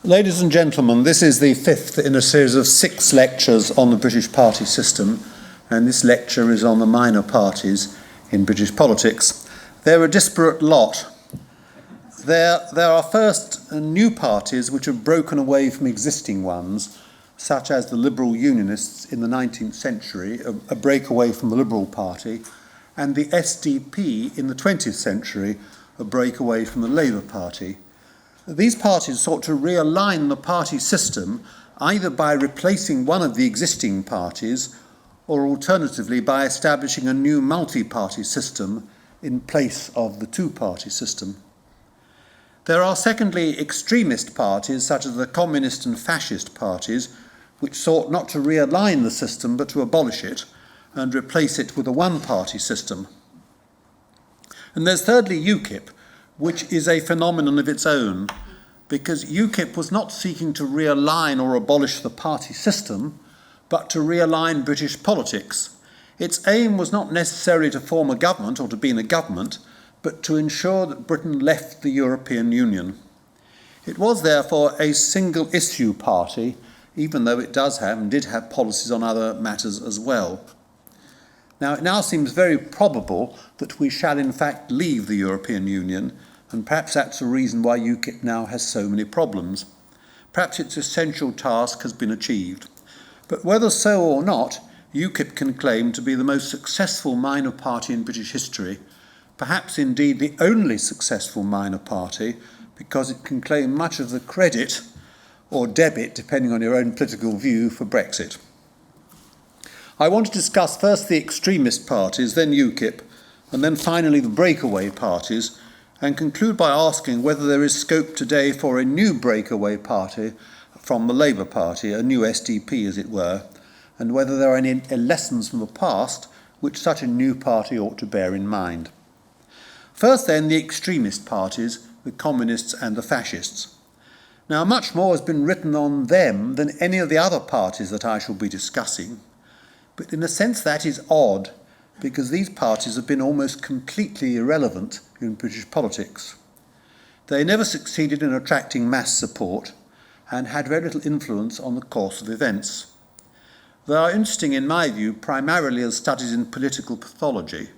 Ladies and gentlemen, this is the fifth in a series of 6 lectures on the British party system, and this lecture is on the minor parties in British politics. They're a disparate lot. There are first new parties which have broken away from existing ones, such as the Liberal Unionists in the 19th century, a breakaway from the Liberal Party, and the SDP in the 20th century, a breakaway from the Labour Party. These parties sought to realign the party system either by replacing one of the existing parties or alternatively by establishing a new multi-party system in place of the two-party system. There are secondly extremist parties such as the Communist and Fascist parties which sought not to realign the system but to abolish it and replace it with a one-party system. And there's thirdly UKIP, which is a phenomenon of its own, because UKIP was not seeking to realign or abolish the party system, but to realign British politics. Its aim was not necessarily to form a government or to be in a government, but to ensure that Britain left the European Union. It was therefore a single-issue party, even though it does have and did have policies on other matters as well. Now, it now seems very probable that we shall in fact leave the European Union, and perhaps that's the reason why UKIP now has so many problems. Perhaps its essential task has been achieved. But whether so or not, UKIP can claim to be the most successful minor party in British history, perhaps indeed the only successful minor party, because it can claim much of the credit or debit, depending on your own political view, for Brexit. I want to discuss first the extremist parties, then UKIP, and then finally the breakaway parties, and conclude by asking whether there is scope today for a new breakaway party from the Labour Party, a new SDP as it were, and whether there are any lessons from the past which such a new party ought to bear in mind. First then, the extremist parties, the Communists and the Fascists. Now, much more has been written on them than any of the other parties that I shall be discussing, but in a sense that is odd, because these parties have been almost completely irrelevant in British politics. They never succeeded in attracting mass support and had very little influence on the course of events. They are interesting, in my view, primarily as studies in political pathology,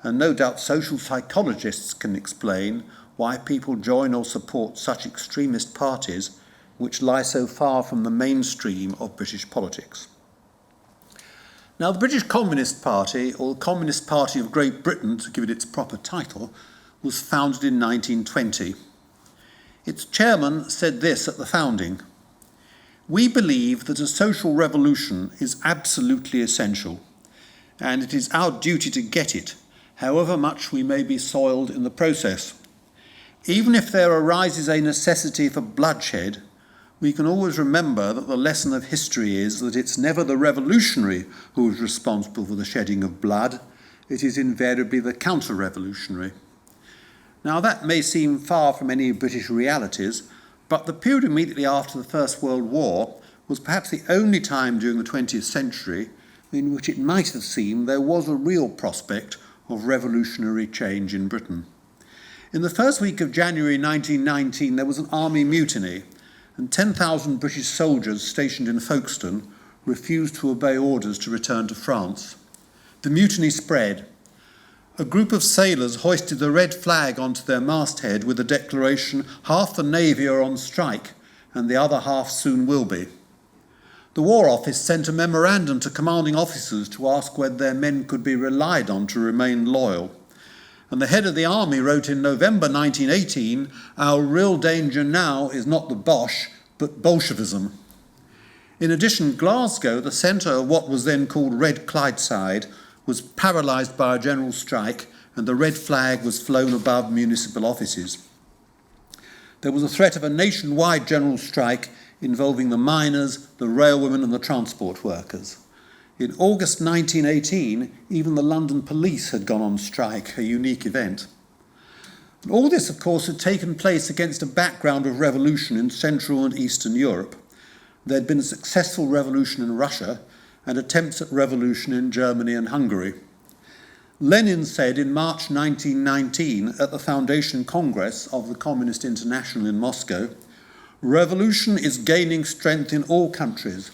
and no doubt social psychologists can explain why people join or support such extremist parties which lie so far from the mainstream of British politics. Now, the British Communist Party, or the Communist Party of Great Britain, to give it its proper title, was founded in 1920. Its chairman said this at the founding: "We believe that a social revolution is absolutely essential, and it is our duty to get it, however much we may be soiled in the process. Even if there arises a necessity for bloodshed, we can always remember that the lesson of history is that it's never the revolutionary who is responsible for the shedding of blood, it is invariably the counter-revolutionary." Now that may seem far from any British realities, but the period immediately after the First World War was perhaps the only time during the 20th century in which it might have seemed there was a real prospect of revolutionary change in Britain. In the first week of January 1919 there was an army mutiny, and 10,000 British soldiers stationed in Folkestone refused to obey orders to return to France. The mutiny spread. A group of sailors hoisted the red flag onto their masthead with the declaration, "Half the Navy are on strike, and the other half soon will be." The War Office sent a memorandum to commanding officers to ask whether their men could be relied on to remain loyal. And the head of the army wrote in November 1918, "Our real danger now is not the Boche, but Bolshevism." In addition, Glasgow, the centre of what was then called Red Clydeside, was paralysed by a general strike, and the red flag was flown above municipal offices. There was a threat of a nationwide general strike involving the miners, the railwomen and the transport workers. In August 1918, even the London police had gone on strike, a unique event. All this, of course, had taken place against a background of revolution in Central and Eastern Europe. There had been a successful revolution in Russia and attempts at revolution in Germany and Hungary. Lenin said in March 1919 at the Foundation Congress of the Communist International in Moscow, Revolution is gaining strength in all countries.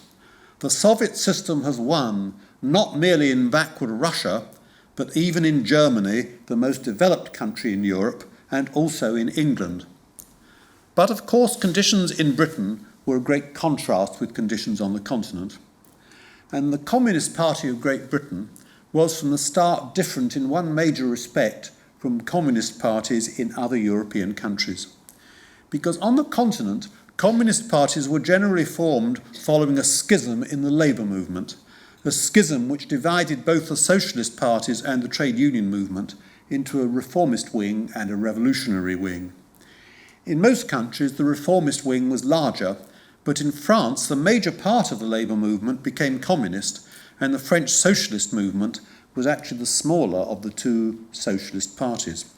The Soviet system has won, not merely in backward Russia, but even in Germany, the most developed country in Europe, and also in England. But of course, conditions in Britain were a great contrast with conditions on the continent. And the Communist Party of Great Britain was from the start different in one major respect from communist parties in other European countries. Because on the continent, communist parties were generally formed following a schism in the labour movement, a schism which divided both the socialist parties and the trade union movement into a reformist wing and a revolutionary wing. In most countries, the reformist wing was larger, but in France, the major part of the labour movement became communist, and the French socialist movement was actually the smaller of the two socialist parties.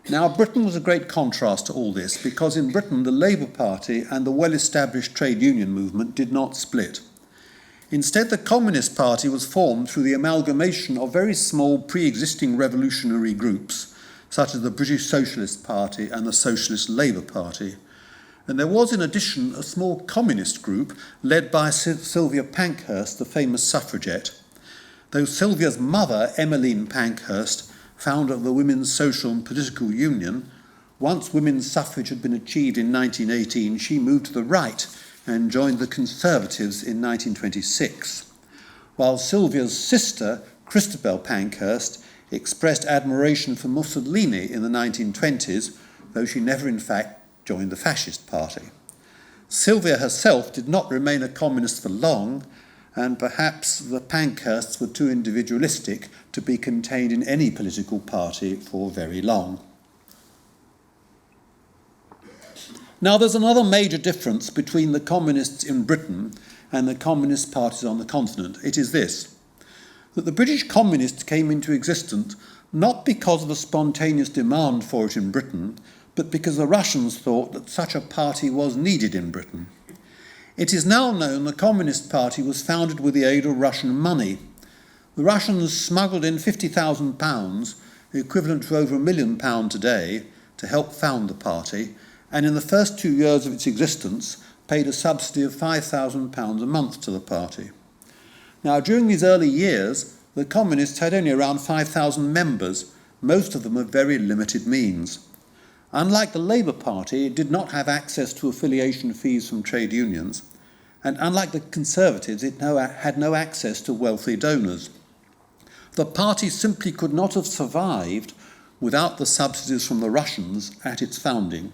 Now, Britain was a great contrast to all this, because in Britain, the Labour Party and the well-established trade union movement did not split. Instead, the Communist Party was formed through the amalgamation of very small pre-existing revolutionary groups, such as the British Socialist Party and the Socialist Labour Party. And there was, in addition, a small communist group led by Sylvia Pankhurst, the famous suffragette. Though Sylvia's mother, Emmeline Pankhurst, founder of the Women's Social and Political Union, once women's suffrage had been achieved in 1918, she moved to the right and joined the Conservatives in 1926, while Sylvia's sister, Christabel Pankhurst, expressed admiration for Mussolini in the 1920s, though she never in fact joined the Fascist Party. Sylvia herself did not remain a communist for long, and perhaps the Pankhursts were too individualistic to be contained in any political party for very long. Now, there's another major difference between the communists in Britain and the communist parties on the continent. It is this, that the British communists came into existence not because of a spontaneous demand for it in Britain, but because the Russians thought that such a party was needed in Britain. It is now known the Communist Party was founded with the aid of Russian money. The Russians smuggled in £50,000, equivalent to over £1 million today, to help found the party, and in the first 2 years of its existence paid a subsidy of £5,000 a month to the party. Now, during these early years, the Communists had only around 5,000 members, most of them of very limited means. Unlike the Labour Party, it did not have access to affiliation fees from trade unions, and unlike the Conservatives, it had no access to wealthy donors. The party simply could not have survived without the subsidies from the Russians at its founding,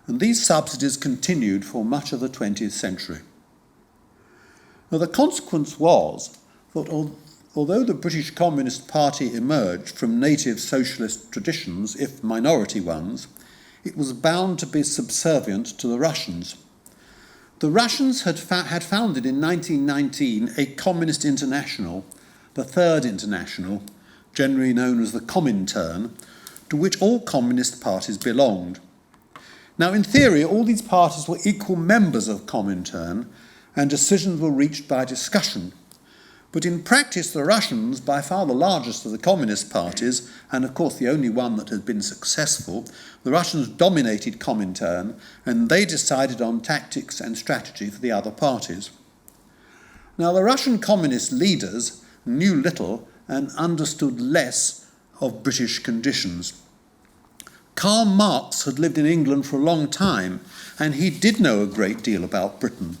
and these subsidies continued for much of the 20th century. Now, the consequence was that although the British Communist Party emerged from native socialist traditions, if minority ones, it was bound to be subservient to the Russians. The Russians had founded in 1919 a communist international, the Third International, generally known as the Comintern, to which all communist parties belonged. Now, in theory, all these parties were equal members of Comintern, and decisions were reached by discussion. But in practice, the Russians, by far the largest of the communist parties, and of course the only one that had been successful, the Russians dominated Comintern, and they decided on tactics and strategy for the other parties. Now, the Russian communist leaders knew little and understood less of British conditions. Karl Marx had lived in England for a long time, and he did know a great deal about Britain.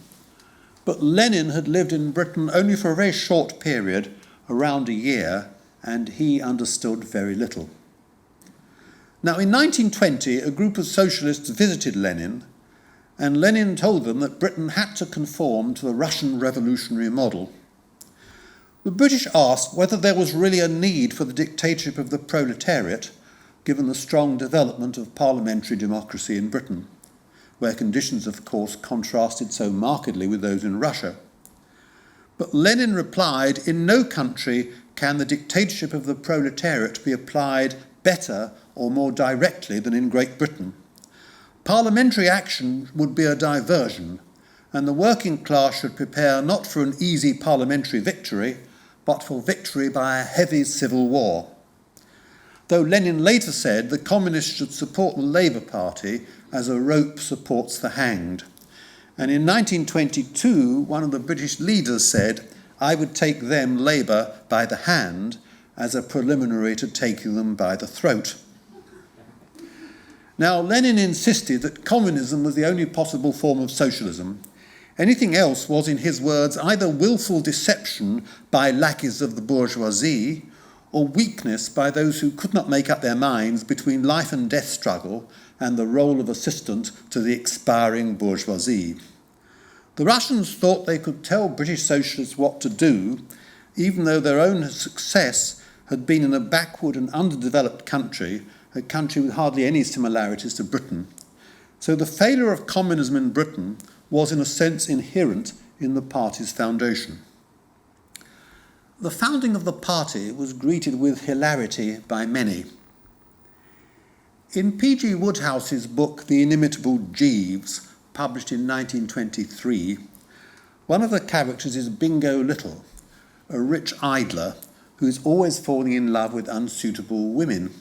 But Lenin had lived in Britain only for a very short period, around a year, and he understood very little. Now, in 1920, a group of socialists visited Lenin, and Lenin told them that Britain had to conform to the Russian revolutionary model. The British asked whether there was really a need for the dictatorship of the proletariat, given the strong development of parliamentary democracy in Britain, where conditions, of course, contrasted so markedly with those in Russia. But Lenin replied, in no country can the dictatorship of the proletariat be applied better or more directly than in Great Britain. Parliamentary action would be a diversion, and the working class should prepare not for an easy parliamentary victory, but for victory by a heavy civil war. though Lenin later said the communists should support the Labour Party as a rope supports the hanged. And in 1922, one of the British leaders said, "I would take them, Labour, by the hand as a preliminary to taking them by the throat." Now, Lenin insisted that communism was the only possible form of socialism. Anything else was, in his words, either willful deception by lackeys of the bourgeoisie or weakness by those who could not make up their minds between life and death struggle and the role of assistant to the expiring bourgeoisie. The Russians thought they could tell British socialists what to do, even though their own success had been in a backward and underdeveloped country, a country with hardly any similarities to Britain. So the failure of communism in Britain was in a sense inherent in the party's foundation. The founding of the party was greeted with hilarity by many. In P.G. Woodhouse's book The Inimitable Jeeves, published in 1923, one of the characters is Bingo Little, a rich idler who is always falling in love with unsuitable women.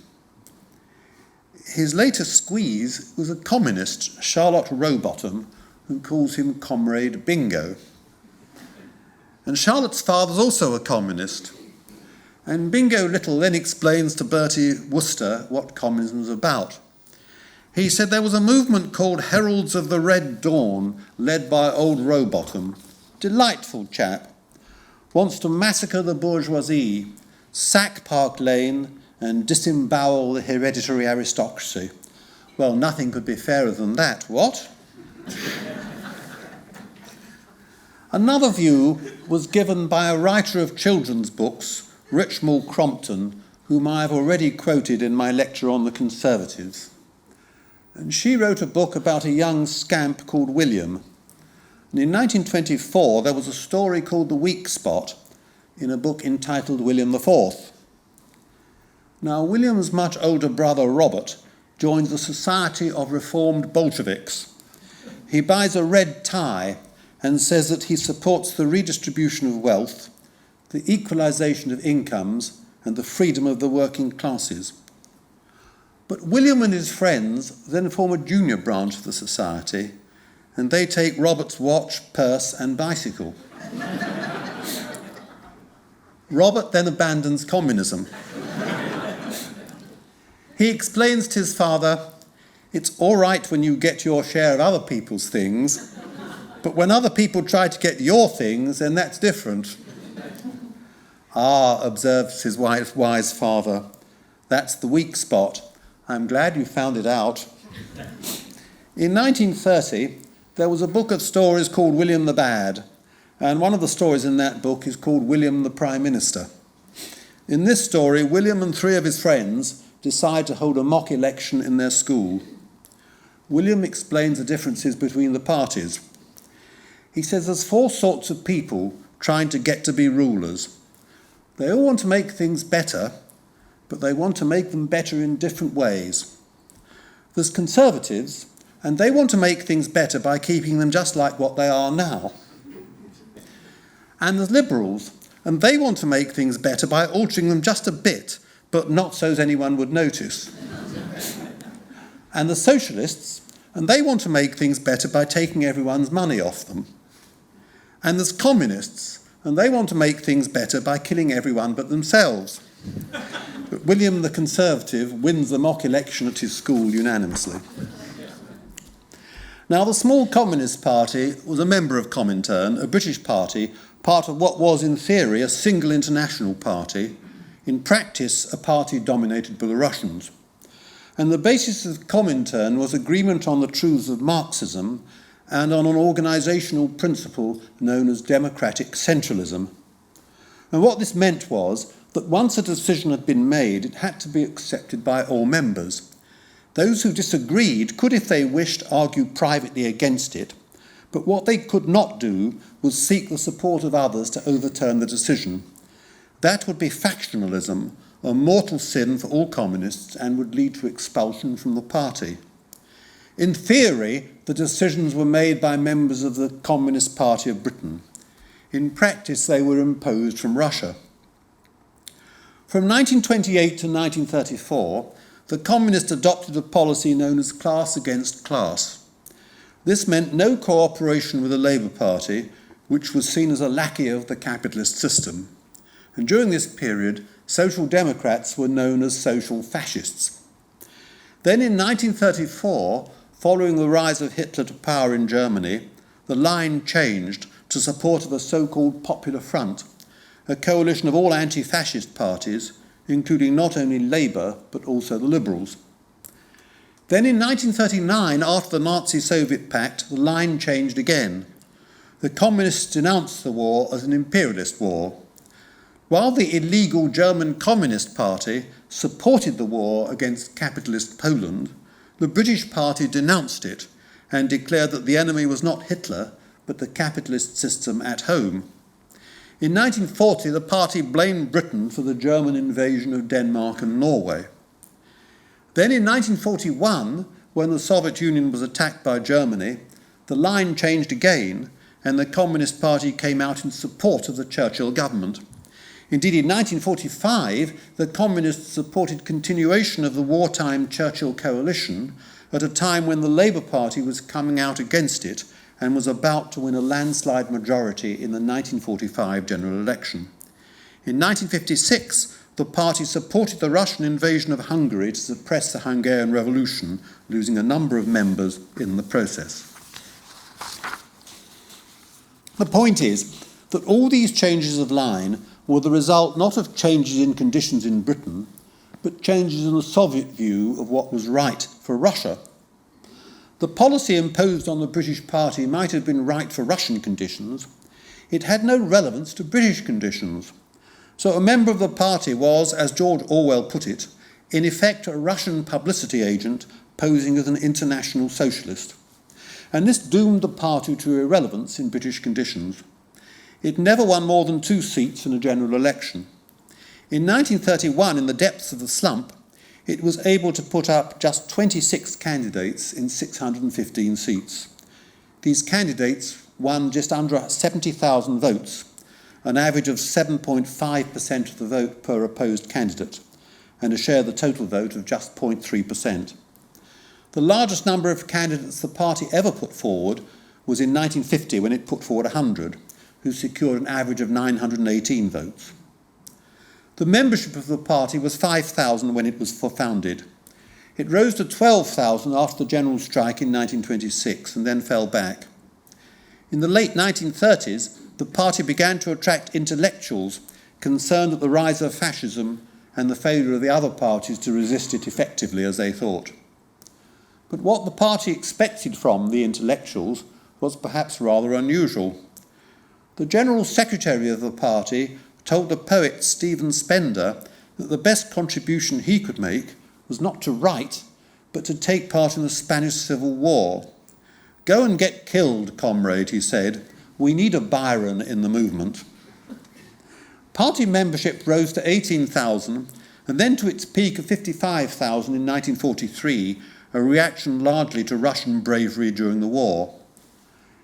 His latest squeeze was a communist, Charlotte Rowbottom, who calls him Comrade Bingo. And Charlotte's father's also a communist. And Bingo Little then explains to Bertie Wooster what communism is about. He said there was a movement called Heralds of the Red Dawn, led by old Rowbottom. Delightful chap. Wants to massacre the bourgeoisie, sack Park Lane, and disembowel the hereditary aristocracy. Well, nothing could be fairer than that, what? Another view was given by a writer of children's books, Richmal Crompton, whom I have already quoted in my lecture on the Conservatives. And she wrote a book about a young scamp called William. And in 1924, there was a story called The Weak Spot in a book entitled William IV. Now, William's much older brother, Robert, joins the Society of Reformed Bolsheviks. He buys a red tie and says that he supports the redistribution of wealth, the equalisation of incomes, and the freedom of the working classes. But William and his friends then form a junior branch of the society, and they take Robert's watch, purse, and bicycle. Robert then abandons communism. He explains to his father, "It's all right when you get your share of other people's things, but when other people try to get your things, then that's different." "Ah," observes his wise father, "that's the weak spot. I'm glad you found it out." In 1930, there was a book of stories called William the Bad, and one of the stories in that book is called William the Prime Minister. In this story, William and three of his friends decide to hold a mock election in their school. William explains the differences between the parties. He says there's four sorts of people trying to get to be rulers. They all want to make things better, but they want to make them better in different ways. There's Conservatives, and they want to make things better by keeping them just like what they are now. And there's Liberals, and they want to make things better by altering them just a bit, but not so as anyone would notice. And the Socialists, and they want to make things better by taking everyone's money off them. And there's Communists, and they want to make things better by killing everyone but themselves. But William the Conservative wins the mock election at his school unanimously. Now, the small Communist Party was a member of Comintern, a British party, part of what was in theory a single international party, in practice a party dominated by the Russians. And the basis of Comintern was agreement on the truths of Marxism and on an organisational principle known as democratic centralism. And what this meant was that once a decision had been made, it had to be accepted by all members. Those who disagreed could, if they wished, argue privately against it, but what they could not do was seek the support of others to overturn the decision. That would be factionalism, a mortal sin for all communists, and would lead to expulsion from the party. In theory, the decisions were made by members of the Communist Party of Britain. In practice, they were imposed from Russia. From 1928 to 1934, the Communists adopted a policy known as class against class. This meant no cooperation with the Labour Party, which was seen as a lackey of the capitalist system. And during this period, Social Democrats were known as social fascists. Then in 1934, following the rise of Hitler to power in Germany, the line changed to support of a so-called Popular Front, a coalition of all anti-fascist parties, including not only Labour but also the Liberals. Then in 1939, after the Nazi-Soviet pact, the line changed again. The Communists denounced the war as an imperialist war. While the illegal German Communist Party supported the war against capitalist Poland, the British Party denounced it and declared that the enemy was not Hitler, but the capitalist system at home. In 1940, the party blamed Britain for the German invasion of Denmark and Norway. Then in 1941, when the Soviet Union was attacked by Germany, the line changed again and the Communist Party came out in support of the Churchill government. Indeed, in 1945, the Communists supported continuation of the wartime Churchill coalition at a time when the Labour Party was coming out against it and was about to win a landslide majority in the 1945 general election. In 1956, the party supported the Russian invasion of Hungary to suppress the Hungarian Revolution, losing a number of members in the process. The point is that all these changes of line were the result not of changes in conditions in Britain, but changes in the Soviet view of what was right for Russia. The policy imposed on the British Party might have been right for Russian conditions. It had no relevance to British conditions. So a member of the party was, as George Orwell put it, in effect a Russian publicity agent posing as an international socialist. And this doomed the party to irrelevance in British conditions. It never won more than 2 seats in a general election. In 1931, in the depths of the slump, it was able to put up just 26 candidates in 615 seats. These candidates won just under 70,000 votes, an average of 7.5% of the vote per opposed candidate, and a share of the total vote of just 0.3%. The largest number of candidates the party ever put forward was in 1950, when it put forward 100, who secured an average of 918 votes. The membership of the party was 5,000 when it was founded. It rose to 12,000 after the general strike in 1926 and then fell back. In the late 1930s, the party began to attract intellectuals concerned at the rise of fascism and the failure of the other parties to resist it effectively, as they thought. But what the party expected from the intellectuals was perhaps rather unusual. The General Secretary of the party told the poet Stephen Spender that the best contribution he could make was not to write, but to take part in the Spanish Civil War. "Go and get killed, comrade," he said. "We need a Byron in the movement." Party membership rose to 18,000 and then to its peak of 55,000 in 1943, a reaction largely to Russian bravery during the war.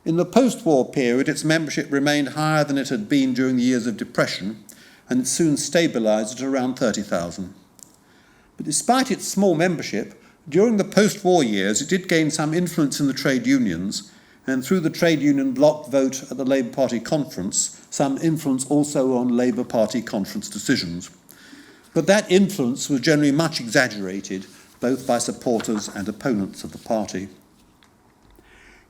In the post-war period, its membership remained higher than it had been during the years of depression, and it soon stabilised at around 30,000. But despite its small membership, during the post-war years, it did gain some influence in the trade unions, and through the trade union bloc vote at the Labour Party conference, some influence also on Labour Party conference decisions. But that influence was generally much exaggerated, both by supporters and opponents of the party.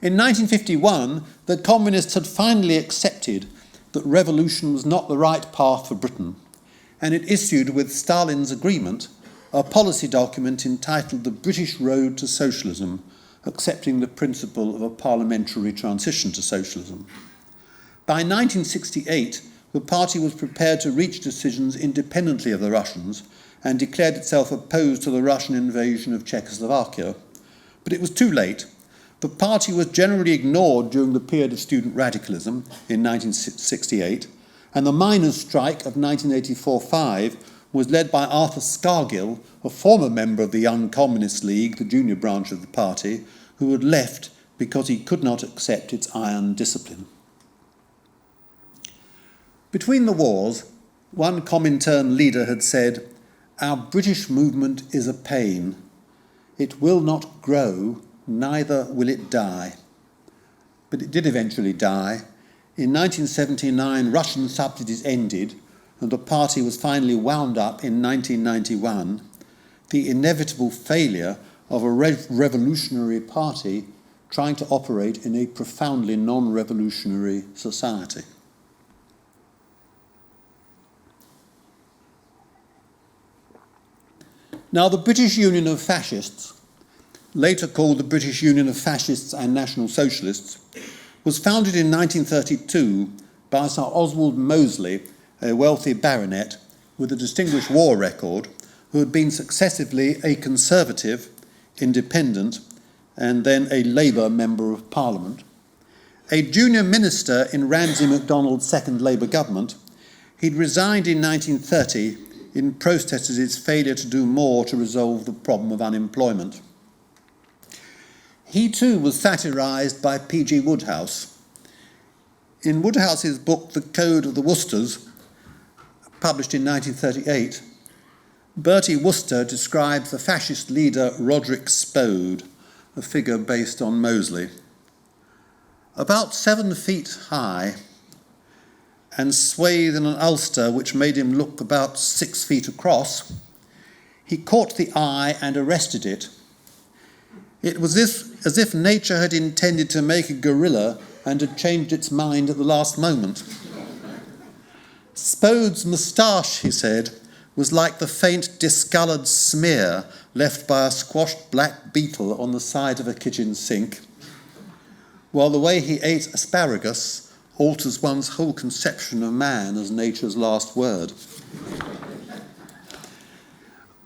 In 1951, the Communists had finally accepted that revolution was not the right path for Britain, and it issued, with Stalin's agreement, a policy document entitled The British Road to Socialism, accepting the principle of a parliamentary transition to socialism. By 1968, the party was prepared to reach decisions independently of the Russians and declared itself opposed to the Russian invasion of Czechoslovakia. But it was too late. The party was generally ignored during the period of student radicalism in 1968, and the miners' strike of 1984-5 was led by Arthur Scargill, a former member of the Young Communist League, the junior branch of the party, who had left because he could not accept its iron discipline. Between the wars, One Comintern leader had said, "Our British movement is a pain. It will not grow, neither will it die." But it did eventually die. In 1979, Russian subsidies ended, and the party was finally wound up in 1991, the inevitable failure of a revolutionary party trying to operate in a profoundly non-revolutionary society. Now, the British Union of Fascists, later called the British Union of Fascists and National Socialists, was founded in 1932 by Sir Oswald Mosley, a wealthy baronet with a distinguished war record, who had been successively a Conservative, Independent, and then a Labour Member of Parliament. A junior minister in Ramsay MacDonald's second Labour government, he'd resigned in 1930 in protest at its failure to do more to resolve the problem of unemployment. He too was satirised by P.G. Wodehouse. In Wodehouse's book The Code of the Worcesters, published in 1938, Bertie Wooster describes the fascist leader Roderick Spode, a figure based on Mosley. About 7 feet high and swathed in an ulster which made him look about 6 feet across, he caught the eye and arrested it. It was as if nature had intended to make a gorilla and had changed its mind at the last moment. Spode's moustache, he said, was like the faint discoloured smear left by a squashed black beetle on the side of a kitchen sink, while the way he ate asparagus alters one's whole conception of man as nature's last word.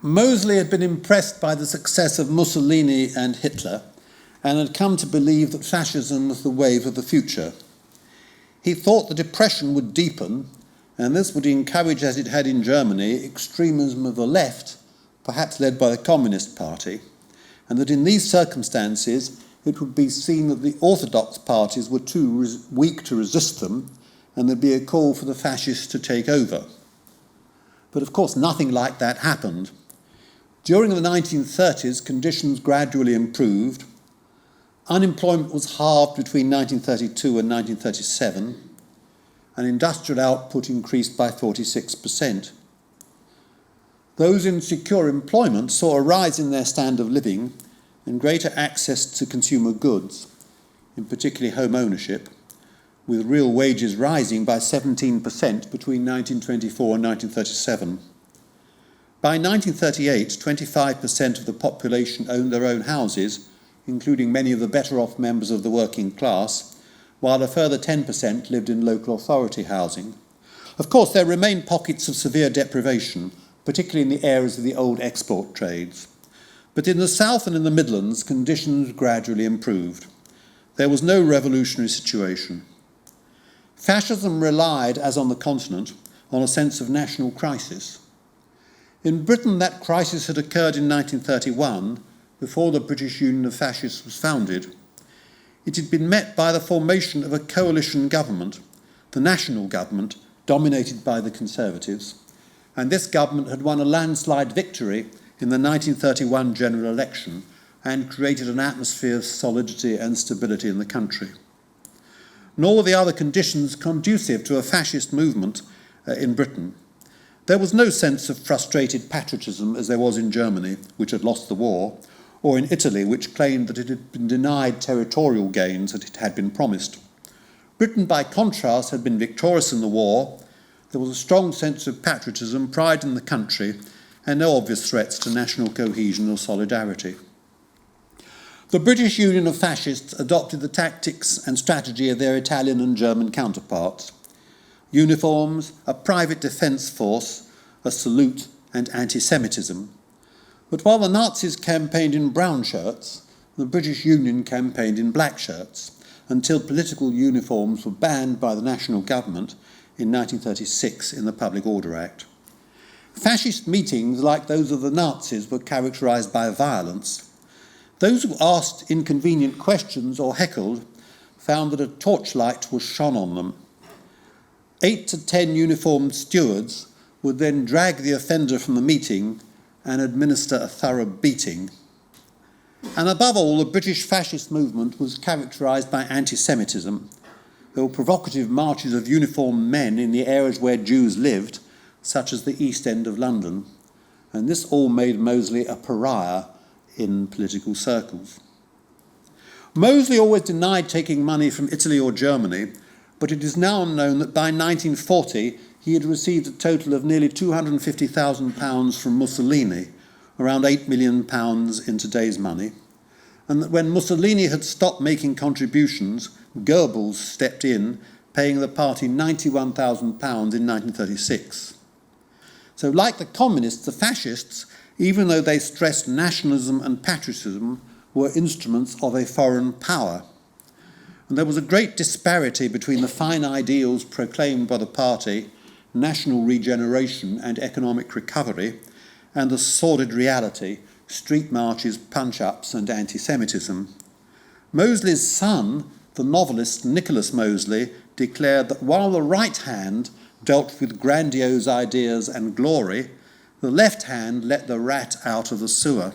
Mosley had been impressed by the success of Mussolini and Hitler and had come to believe that fascism was the wave of the future. He thought the depression would deepen, and this would encourage, as it had in Germany, extremism of the left, perhaps led by the Communist Party, and that in these circumstances it would be seen that the orthodox parties were too weak to resist them, and there'd be a call for the fascists to take over. But of course nothing like that happened. During the 1930s, conditions gradually improved. Unemployment was halved between 1932 and 1937, and industrial output increased by 46%. Those in secure employment saw a rise in their standard of living and greater access to consumer goods, in particular home ownership, with real wages rising by 17% between 1924 and 1937. By 1938, 25% of the population owned their own houses, including many of the better-off members of the working class, while a further 10% lived in local authority housing. Of course, there remained pockets of severe deprivation, particularly in the areas of the old export trades. But in the South and in the Midlands, conditions gradually improved. There was no revolutionary situation. Fascism relied, as on the continent, on a sense of national crisis. In Britain, that crisis had occurred in 1931, before the British Union of Fascists was founded. It had been met by the formation of a coalition government, the national government, dominated by the Conservatives, and this government had won a landslide victory in the 1931 general election and created an atmosphere of solidity and stability in the country. Nor were the other conditions conducive to a fascist movement in Britain. There was no sense of frustrated patriotism as there was in Germany, which had lost the war, or in Italy, which claimed that it had been denied territorial gains that it had been promised. Britain, by contrast, had been victorious in the war. There was a strong sense of patriotism, pride in the country, and no obvious threats to national cohesion or solidarity. The British Union of Fascists adopted the tactics and strategy of their Italian and German counterparts. Uniforms, a private defence force, a salute, and anti-Semitism. But while the Nazis campaigned in brown shirts, the British Union campaigned in black shirts, until political uniforms were banned by the national government in 1936 in the Public Order Act. Fascist meetings, like those of the Nazis, were characterised by violence. Those who asked inconvenient questions or heckled found that a torchlight was shone on them. 8 to 10 uniformed stewards would then drag the offender from the meeting and administer a thorough beating. And above all, the British fascist movement was characterised by anti-Semitism. There were provocative marches of uniformed men in the areas where Jews lived, such as the East End of London. And this all made Mosley a pariah in political circles. Mosley always denied taking money from Italy or Germany, but it is now known that by 1940 he had received a total of nearly £250,000 from Mussolini, around £8 million in today's money, and that when Mussolini had stopped making contributions, Goebbels stepped in, paying the party £91,000 in 1936. So like the communists, the fascists, even though they stressed nationalism and patriotism, were instruments of a foreign power. And there was a great disparity between the fine ideals proclaimed by the party, national regeneration and economic recovery, and the sordid reality, street marches, punch-ups and anti-Semitism. Mosley's son, the novelist Nicholas Mosley, declared that while the right hand dealt with grandiose ideas and glory, the left hand let the rat out of the sewer.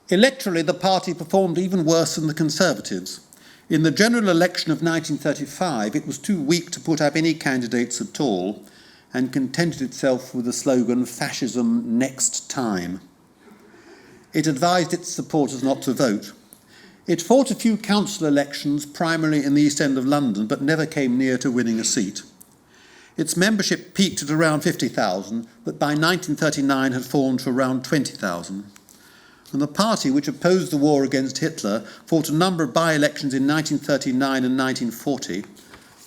Electorally, the party performed even worse than the Conservatives. In the general election of 1935, it was too weak to put up any candidates at all and contented itself with the slogan, "Fascism next time." It advised its supporters not to vote. It fought a few council elections, primarily in the East End of London, but never came near to winning a seat. Its membership peaked at around 50,000, but by 1939 had fallen to around 20,000. And the party, which opposed the war against Hitler, fought a number of by-elections in 1939 and 1940,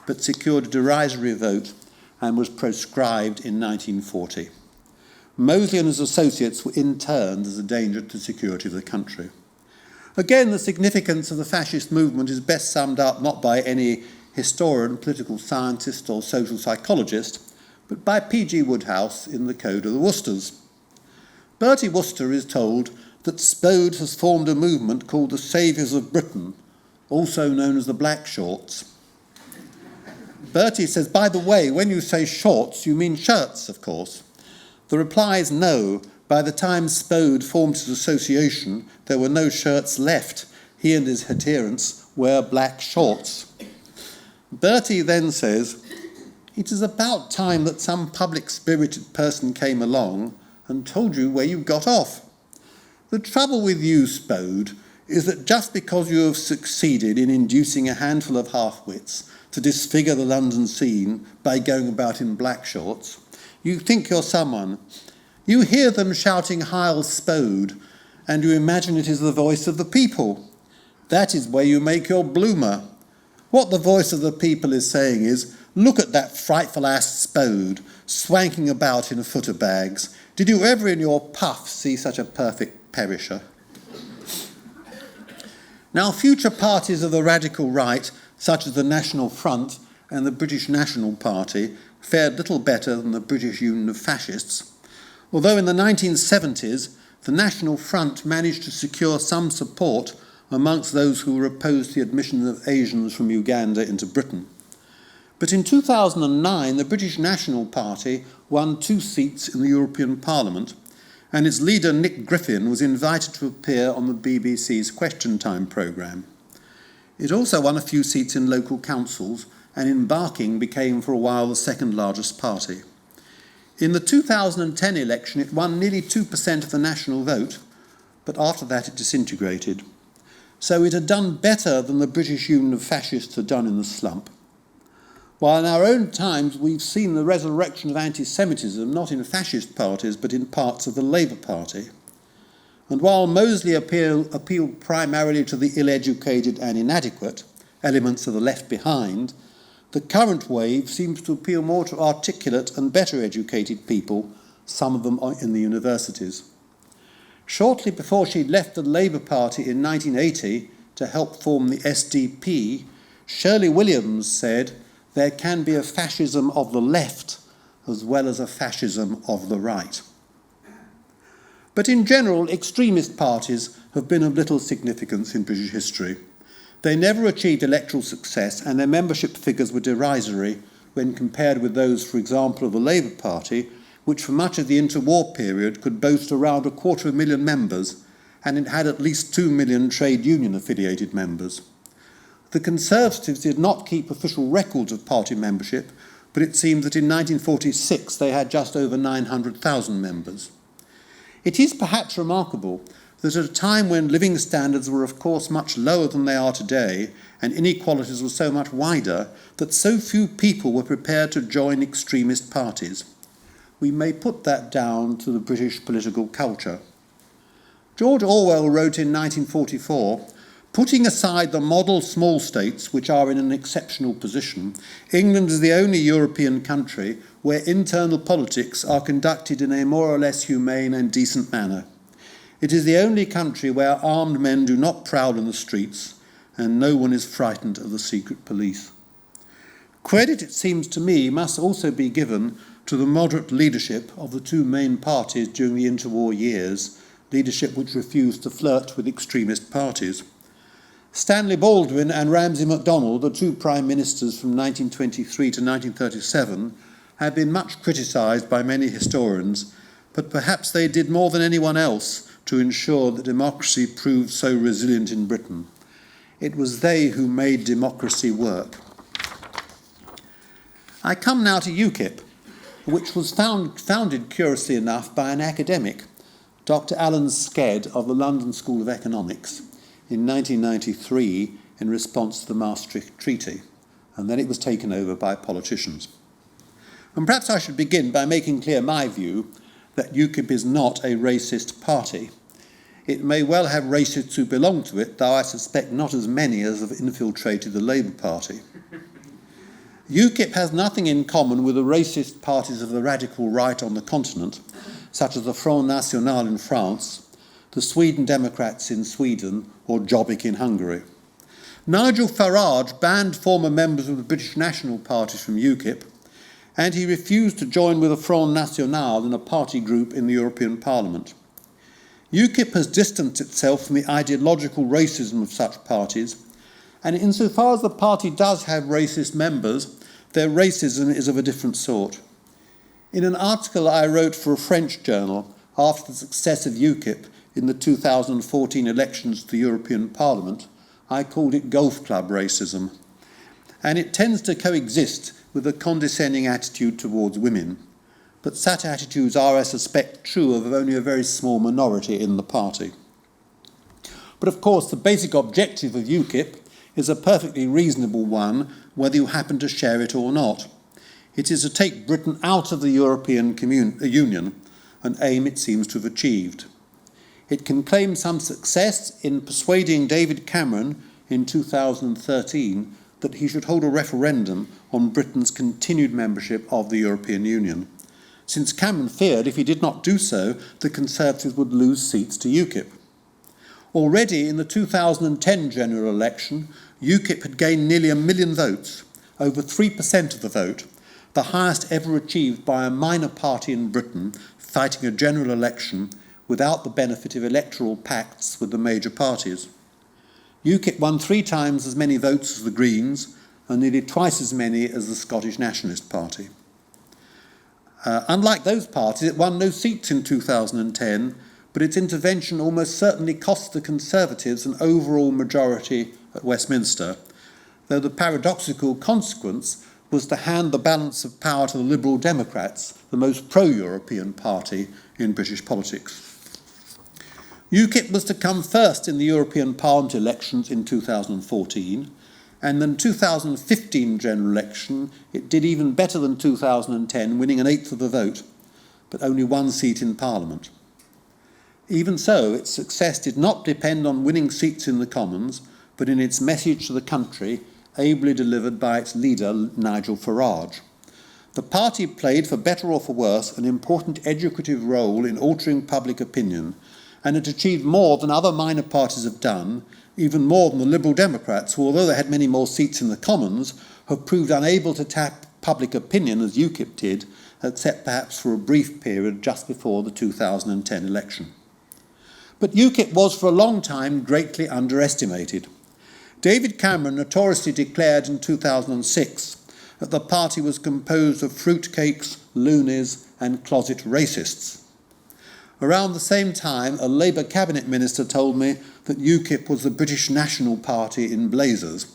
but secured a derisory vote and was proscribed in 1940. Mosley and his associates were interned as a danger to the security of the country. Again, the significance of the fascist movement is best summed up not by any historian, political scientist or social psychologist, but by P.G. Wodehouse in the Code of the Worcesters. Bertie Wooster is told that Spode has formed a movement called the Saviours of Britain, also known as the Black Shorts. Bertie says, by the way, when you say shorts, you mean shirts, of course. The reply is no. By the time Spode formed his association, there were no shirts left. He and his adherents wear black shorts. Bertie then says, it is about time that some public-spirited person came along and told you where you got off. The trouble with you, Spode, is that just because you have succeeded in inducing a handful of half-wits to disfigure the London scene by going about in black shorts, you think you're someone. You hear them shouting Heil Spode, and you imagine it is the voice of the people. That is where you make your bloomer. What the voice of the people is saying is, look at that frightful ass Spode, swanking about in footer bags. Did you ever in your puff see such a perfect perisher? Now, future parties of the radical right, such as the National Front and the British National Party, fared little better than the British Union of Fascists. Although in the 1970s, the National Front managed to secure some support amongst those who were opposed to the admission of Asians from Uganda into Britain. But in 2009, the British National Party won 2 seats in the European Parliament, and its leader, Nick Griffin, was invited to appear on the BBC's Question Time programme. It also won a few seats in local councils, and in Barking became for a while the second largest party. In the 2010 election, it won nearly 2% of the national vote, but after that it disintegrated. So it had done better than the British Union of Fascists had done in the slump. While in our own times we've seen the resurrection of anti-Semitism not in fascist parties but in parts of the Labour Party. And while Mosley appealed primarily to the ill-educated and inadequate, elements of the left behind, the current wave seems to appeal more to articulate and better educated people, some of them in the universities. Shortly before she left the Labour Party in 1980 to help form the SDP, Shirley Williams said, there can be a fascism of the left as well as a fascism of the right. But in general, extremist parties have been of little significance in British history. They never achieved electoral success and their membership figures were derisory, when compared with those, for example, of the Labour Party, which for much of the interwar period could boast around 250,000 members, and it had at least 2 million trade union-affiliated members. The Conservatives did not keep official records of party membership, but it seems that in 1946 they had just over 900,000 members. It is perhaps remarkable that at a time when living standards were of course much lower than they are today, and inequalities were so much wider, that so few people were prepared to join extremist parties. We may put that down to the British political culture. George Orwell wrote in 1944, "Putting aside the model small states, which are in an exceptional position, England is the only European country where internal politics are conducted in a more or less humane and decent manner. It is the only country where armed men do not prowl in the streets, and no one is frightened of the secret police." Credit, it seems to me, must also be given to the moderate leadership of the two main parties during the interwar years, leadership which refused to flirt with extremist parties. Stanley Baldwin and Ramsay MacDonald, the two prime ministers from 1923 to 1937, have been much criticised by many historians, but perhaps they did more than anyone else to ensure that democracy proved so resilient in Britain. It was they who made democracy work. I come now to UKIP, which was founded, curiously enough, by an academic, Dr. Alan Sked of the London School of Economics, in 1993 in response to the Maastricht Treaty, and then it was taken over by politicians. And perhaps I should begin by making clear my view that UKIP is not a racist party. It may well have racists who belong to it, though I suspect not as many as have infiltrated the Labour Party. UKIP has nothing in common with the racist parties of the radical right on the continent, such as the Front National in France, the Sweden Democrats in Sweden, or Jobbik in Hungary. Nigel Farage banned former members of the British National Party from UKIP, and he refused to join with the Front National in a party group in the European Parliament. UKIP has distanced itself from the ideological racism of such parties, and insofar as the party does have racist members, their racism is of a different sort. In an article I wrote for a French journal after the success of UKIP in the 2014 elections to the European Parliament, I called it golf club racism, and it tends to coexist with a condescending attitude towards women, but such attitudes are, I suspect, true of only a very small minority in the party. But of course, the basic objective of UKIP is a perfectly reasonable one, whether you happen to share it or not. It is to take Britain out of the European Union, an aim it seems to have achieved. It can claim some success in persuading David Cameron in 2013 that he should hold a referendum on Britain's continued membership of the European Union, since Cameron feared if he did not do so, the Conservatives would lose seats to UKIP. Already in the 2010 general election, UKIP had gained nearly 1 million votes, over 3% of the vote, the highest ever achieved by a minor party in Britain fighting a general election without the benefit of electoral pacts with the major parties. UKIP won 3 times as many votes as the Greens and nearly twice as many as the Scottish Nationalist Party. Unlike those parties, it won no seats in 2010, but its intervention almost certainly cost the Conservatives an overall majority at Westminster, though the paradoxical consequence was to hand the balance of power to the Liberal Democrats, the most pro-European party in British politics. UKIP was to come first in the European Parliament elections in 2014, and in the 2015 general election it did even better than 2010, winning 1/8 of the vote, but only 1 seat in Parliament. Even so, its success did not depend on winning seats in the Commons, but in its message to the country, ably delivered by its leader, Nigel Farage. The party played, for better or for worse, an important educative role in altering public opinion, and it achieved more than other minor parties have done, even more than the Liberal Democrats, who, although they had many more seats in the Commons, have proved unable to tap public opinion as UKIP did, except perhaps for a brief period just before the 2010 election. But UKIP was for a long time greatly underestimated. David Cameron notoriously declared in 2006 that the party was composed of fruitcakes, loonies and closet racists. Around the same time, a Labour cabinet minister told me that UKIP was the British National Party in blazers,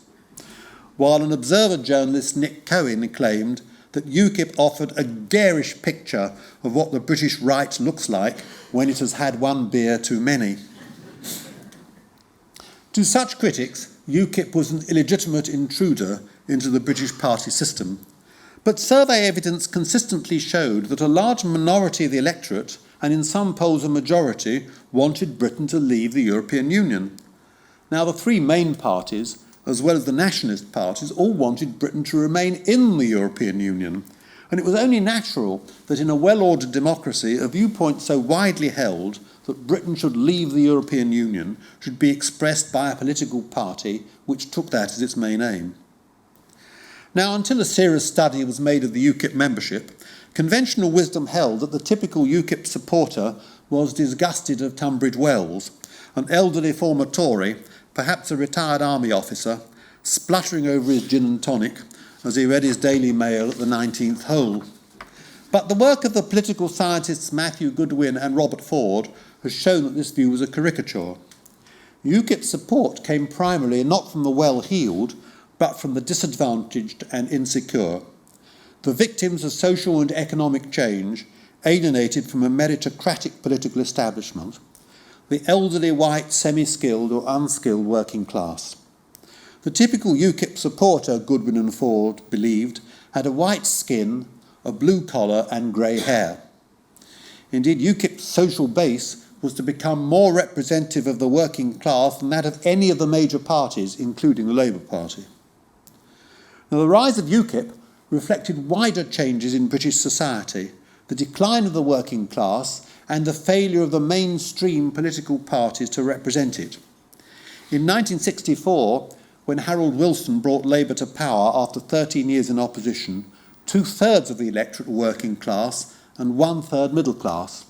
while an Observer journalist, Nick Cohen, claimed that UKIP offered a garish picture of what the British right looks like when it has had one beer too many. To such critics, UKIP was an illegitimate intruder into the British party system, but survey evidence consistently showed that a large minority of the electorate, and in some polls a majority, wanted Britain to leave the European Union. Now, the three main parties, as well as the nationalist parties, all wanted Britain to remain in the European Union, and it was only natural that in a well-ordered democracy, a viewpoint so widely held that Britain should leave the European Union should be expressed by a political party which took that as its main aim. Now, until a serious study was made of the UKIP membership, conventional wisdom held that the typical UKIP supporter was disgusted of Tunbridge Wells, an elderly former Tory, perhaps a retired army officer, spluttering over his gin and tonic as he read his Daily Mail at the 19th hole. But the work of the political scientists Matthew Goodwin and Robert Ford has shown that this view was a caricature. UKIP's support came primarily not from the well-heeled, but from the disadvantaged and insecure, the victims of social and economic change, alienated from a meritocratic political establishment, the elderly white semi-skilled or unskilled working class. The typical UKIP supporter, Goodwin and Ford believed, had a white skin, a blue collar and grey hair. Indeed, UKIP's social base was to become more representative of the working class than that of any of the major parties, including the Labour Party. Now, the rise of UKIP reflected wider changes in British society, the decline of the working class and the failure of the mainstream political parties to represent it. In 1964, when Harold Wilson brought Labour to power after 13 years in opposition, 2/3 of the electorate were working class and 1/3 middle class.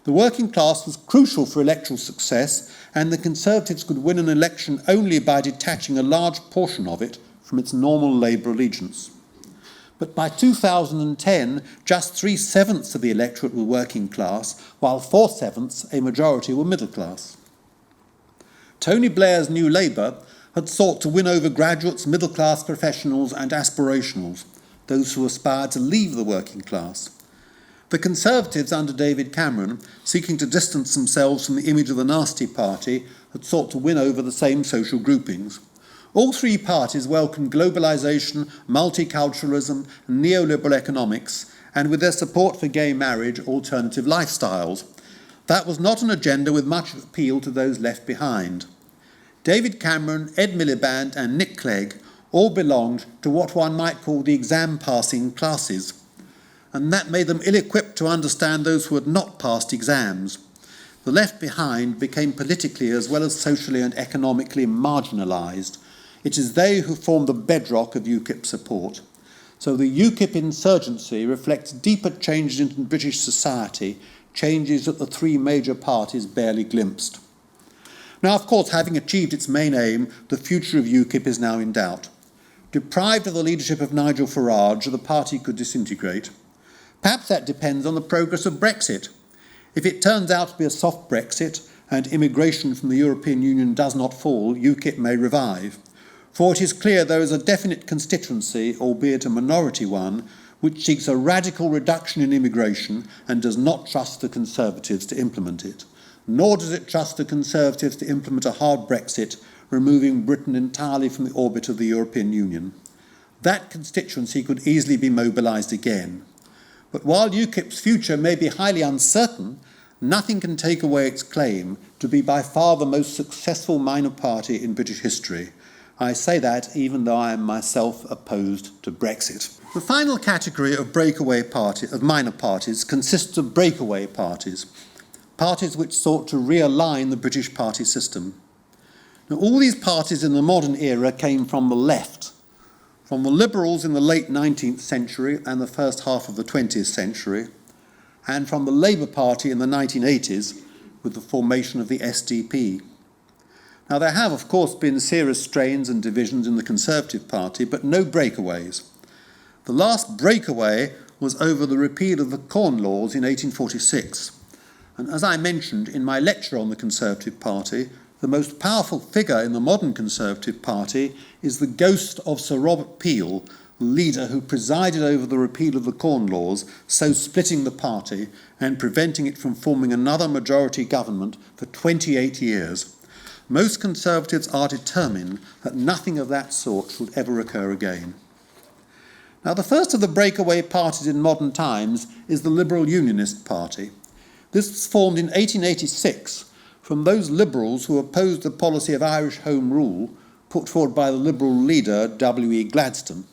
The working class was crucial for electoral success, and the Conservatives could win an election only by detaching a large portion of it from its normal Labour allegiance. But by 2010, just 3/7 of the electorate were working class, while 4/7, a majority, were middle class. Tony Blair's New Labour had sought to win over graduates, middle-class professionals and aspirationals, those who aspired to leave the working class. The Conservatives under David Cameron, seeking to distance themselves from the image of the nasty party, had sought to win over the same social groupings. All three parties welcomed globalisation, multiculturalism, and neoliberal economics, and with their support for gay marriage, alternative lifestyles. That was not an agenda with much appeal to those left behind. David Cameron, Ed Miliband and Nick Clegg all belonged to what one might call the exam-passing classes, and that made them ill-equipped to understand those who had not passed exams. The left behind became politically as well as socially and economically marginalised. It is they who form the bedrock of UKIP support. So the UKIP insurgency reflects deeper changes in British society, changes that the three major parties barely glimpsed. Now, of course, having achieved its main aim, the future of UKIP is now in doubt. Deprived of the leadership of Nigel Farage, the party could disintegrate. Perhaps that depends on the progress of Brexit. If it turns out to be a soft Brexit and immigration from the European Union does not fall, UKIP may revive. For it is clear there is a definite constituency, albeit a minority one, which seeks a radical reduction in immigration and does not trust the Conservatives to implement it. Nor does it trust the Conservatives to implement a hard Brexit, removing Britain entirely from the orbit of the European Union. That constituency could easily be mobilised again. But while UKIP's future may be highly uncertain, nothing can take away its claim to be by far the most successful minor party in British history. I say that even though I am myself opposed to Brexit. The final category of minor parties consists of breakaway parties, parties which sought to realign the British party system. Now, all these parties in the modern era came from the left, from the Liberals in the late 19th century and the first half of the 20th century, and from the Labour Party in the 1980s with the formation of the SDP. Now, there have, of course, been serious strains and divisions in the Conservative Party, but no breakaways. The last breakaway was over the repeal of the Corn Laws in 1846. And as I mentioned in my lecture on the Conservative Party, the most powerful figure in the modern Conservative Party is the ghost of Sir Robert Peel, the leader who presided over the repeal of the Corn Laws, so splitting the party and preventing it from forming another majority government for 28 years. Most Conservatives are determined that nothing of that sort should ever occur again. Now, the first of the breakaway parties in modern times is the Liberal Unionist Party. This was formed in 1886 from those Liberals who opposed the policy of Irish Home Rule put forward by the Liberal leader W.E. Gladstone.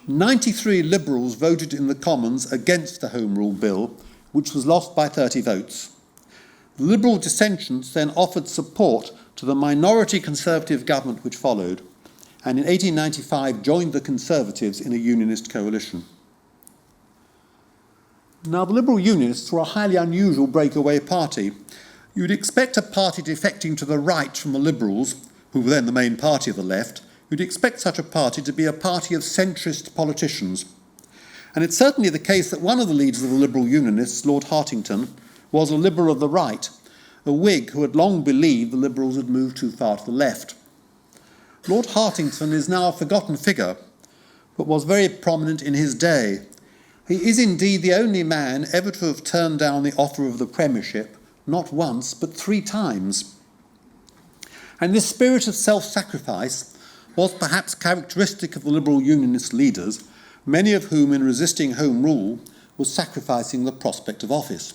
93 Liberals voted in the Commons against the Home Rule Bill, which was lost by 30 votes. The Liberal dissentients then offered support to the minority Conservative government which followed, and in 1895 joined the Conservatives in a Unionist coalition. Now, the Liberal Unionists were a highly unusual breakaway party. You'd expect a party defecting to the right from the Liberals, who were then the main party of the left, you'd expect such a party to be a party of centrist politicians. And it's certainly the case that one of the leaders of the Liberal Unionists, Lord Hartington, was a Liberal of the right, a Whig who had long believed the Liberals had moved too far to the left. Lord Hartington is now a forgotten figure, but was very prominent in his day. He is indeed the only man ever to have turned down the offer of the premiership, not once, but 3 times. And this spirit of self-sacrifice was perhaps characteristic of the Liberal Unionist leaders, many of whom, in resisting Home Rule, were sacrificing the prospect of office.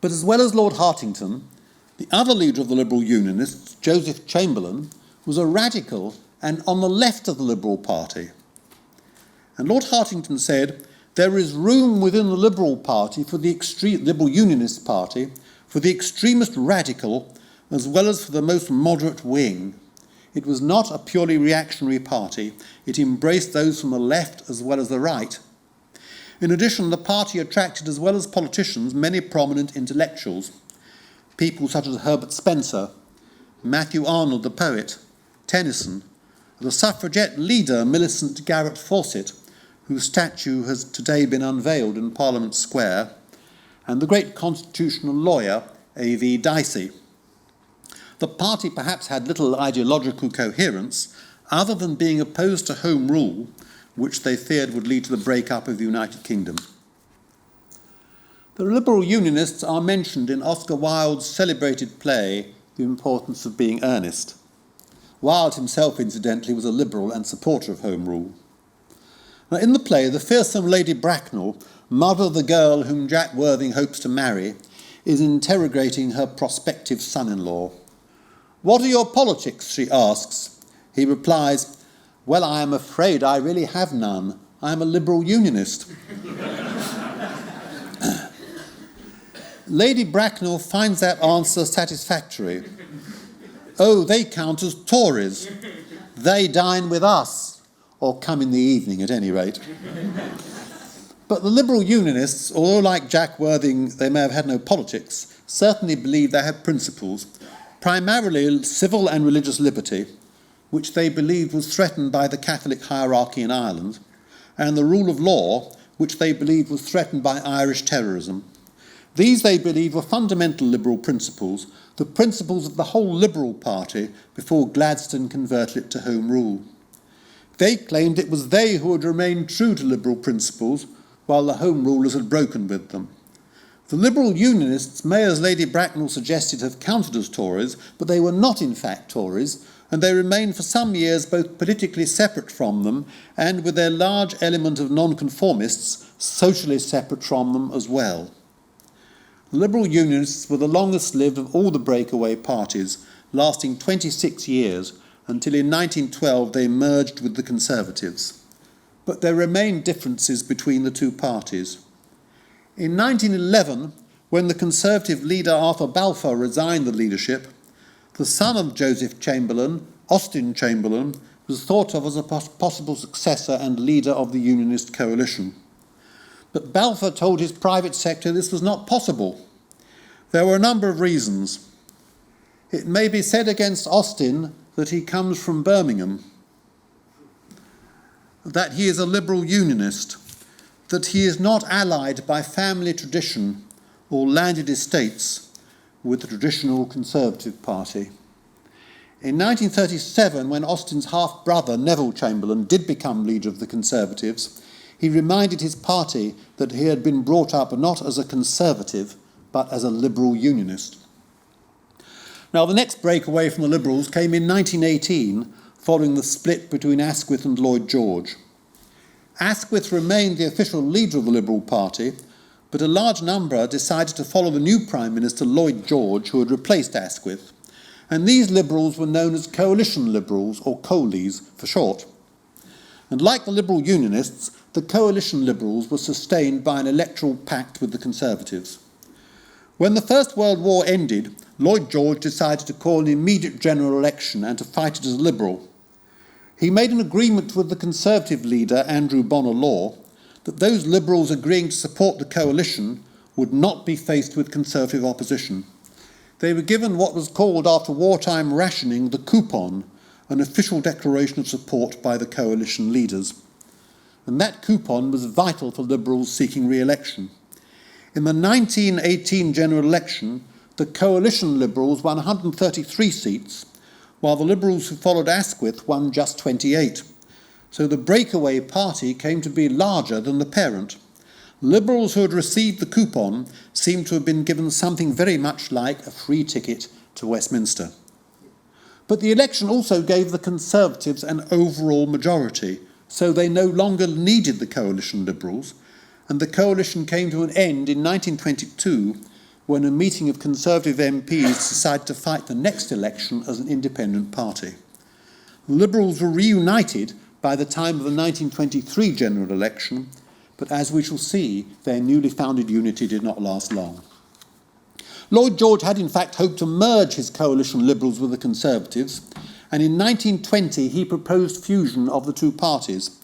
But as well as Lord Hartington, the other leader of the Liberal Unionists, Joseph Chamberlain, was a radical and on the left of the Liberal Party. And Lord Hartington said, there is room within the Liberal Party for the Liberal Unionist Party for the extremist radical as well as for the most moderate wing. It was not a purely reactionary party. It embraced those from the left as well as the right. In addition, the party attracted, as well as politicians, many prominent intellectuals, people such as Herbert Spencer, Matthew Arnold the poet, Tennyson, the suffragette leader Millicent Garrett Fawcett, whose statue has today been unveiled in Parliament Square, and the great constitutional lawyer A.V. Dicey. The party perhaps had little ideological coherence, other than being opposed to Home Rule, which they feared would lead to the break-up of the United Kingdom. The Liberal Unionists are mentioned in Oscar Wilde's celebrated play, The Importance of Being Earnest. Wilde himself, incidentally, was a Liberal and supporter of Home Rule. Now, in the play, the fearsome Lady Bracknell, mother of the girl whom Jack Worthing hopes to marry, is interrogating her prospective son-in-law. "What are your politics?" she asks. He replies, "Well, I am afraid I really have none. I am a Liberal Unionist." Lady Bracknell finds that answer satisfactory. "Oh, they count as Tories. They dine with us, or come in the evening at any rate." But the Liberal Unionists, although like Jack Worthing they may have had no politics, certainly believed they had principles, primarily civil and religious liberty, which they believed was threatened by the Catholic hierarchy in Ireland, and the rule of law, which they believed was threatened by Irish terrorism. These, they believed, were fundamental liberal principles, the principles of the whole Liberal Party before Gladstone converted it to Home Rule. They claimed it was they who had remained true to liberal principles, while the Home Rulers had broken with them. The Liberal Unionists may, as Lady Bracknell suggested, have counted as Tories, but they were not in fact Tories, and they remained for some years both politically separate from them and, with their large element of nonconformists, socially separate from them as well. The Liberal Unionists were the longest lived of all the breakaway parties, lasting 26 years, until in 1912 they merged with the Conservatives. But there remained differences between the two parties. In 1911, when the Conservative leader Arthur Balfour resigned the leadership, the son of Joseph Chamberlain, Austin Chamberlain, was thought of as a possible successor and leader of the Unionist coalition. But Balfour told his private secretary this was not possible. There were a number of reasons. It may be said against Austin that he comes from Birmingham. that he is a Liberal Unionist, that he is not allied by family tradition or landed estates with the traditional Conservative Party. In 1937, when Austin's half-brother Neville Chamberlain did become leader of the Conservatives, he reminded his party that he had been brought up not as a Conservative, but as a Liberal Unionist. Now, the next breakaway from the Liberals came in 1918, following the split between Asquith and Lloyd George. Asquith remained the official leader of the Liberal Party, but a large number decided to follow the new Prime Minister, Lloyd George, who had replaced Asquith, and these Liberals were known as Coalition Liberals, or Coalies for short. And like the Liberal Unionists, the Coalition Liberals were sustained by an electoral pact with the Conservatives. When the First World War ended, Lloyd George decided to call an immediate general election and to fight it as a Liberal. He made an agreement with the Conservative leader, Andrew Bonar Law, that those Liberals agreeing to support the coalition would not be faced with Conservative opposition. They were given what was called, after wartime rationing, the coupon, an official declaration of support by the coalition leaders. And that coupon was vital for Liberals seeking re-election. In the 1918 general election, the coalition Liberals won 133 seats, while the Liberals who followed Asquith won just 28. So the breakaway party came to be larger than the parent. Liberals who had received the coupon seemed to have been given something very much like a free ticket to Westminster. But the election also gave the Conservatives an overall majority, so they no longer needed the coalition Liberals, and the coalition came to an end in 1922 when a meeting of Conservative MPs decided to fight the next election as an independent party. The Liberals were reunited by the time of the 1923 general election, but as we shall see, their newly founded unity did not last long. Lloyd George had in fact hoped to merge his coalition Liberals with the Conservatives, and in 1920 he proposed fusion of the two parties.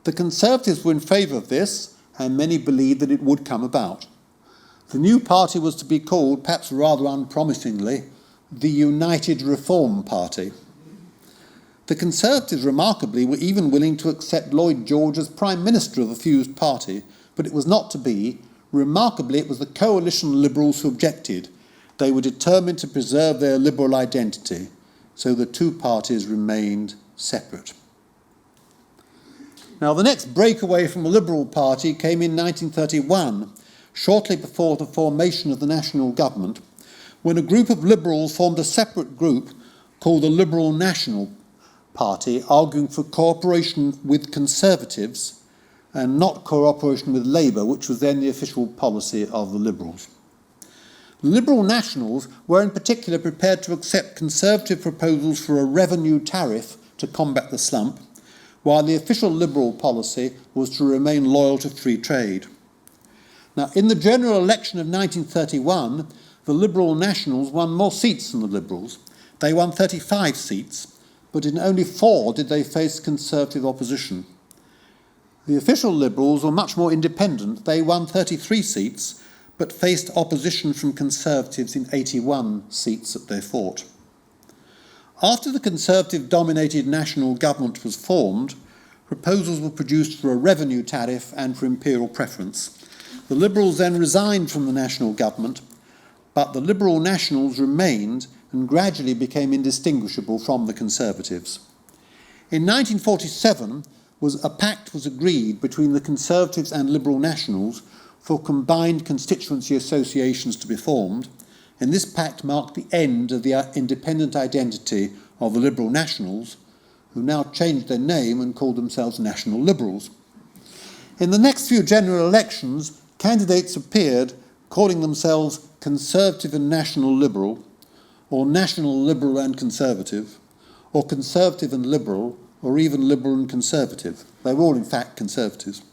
The Conservatives were in favour of this, and many believed that it would come about. The new party was to be called, perhaps rather unpromisingly, the United Reform Party. The Conservatives, remarkably, were even willing to accept Lloyd George as Prime Minister of the fused party, but it was not to be. Remarkably, it was the coalition Liberals who objected. They were determined to preserve their Liberal identity, so the two parties remained separate. Now, the next breakaway from the Liberal Party came in 1931, shortly before the formation of the national government, when a group of Liberals formed a separate group called the Liberal National Party, arguing for cooperation with Conservatives and not cooperation with Labour, which was then the official policy of the Liberals. The Liberal Nationals were in particular prepared to accept Conservative proposals for a revenue tariff to combat the slump, while the official Liberal policy was to remain loyal to free trade. Now, in the general election of 1931, the Liberal Nationals won more seats than the Liberals. They won 35 seats, but in only 4 did they face Conservative opposition. The official Liberals were much more independent. They won 33 seats, but faced opposition from Conservatives in 81 seats that they fought. After the Conservative-dominated national government was formed, proposals were produced for a revenue tariff and for imperial preference. The Liberals then resigned from the national government, but the Liberal Nationals remained and gradually became indistinguishable from the Conservatives. In 1947, a pact was agreed between the Conservatives and Liberal Nationals for combined constituency associations to be formed, and this pact marked the end of the independent identity of the Liberal Nationals, who now changed their name and called themselves National Liberals. In the next few general elections, candidates appeared calling themselves Conservative and National Liberal, or National Liberal and Conservative, or Conservative and Liberal, or even Liberal and Conservative. They were all, in fact, Conservatives.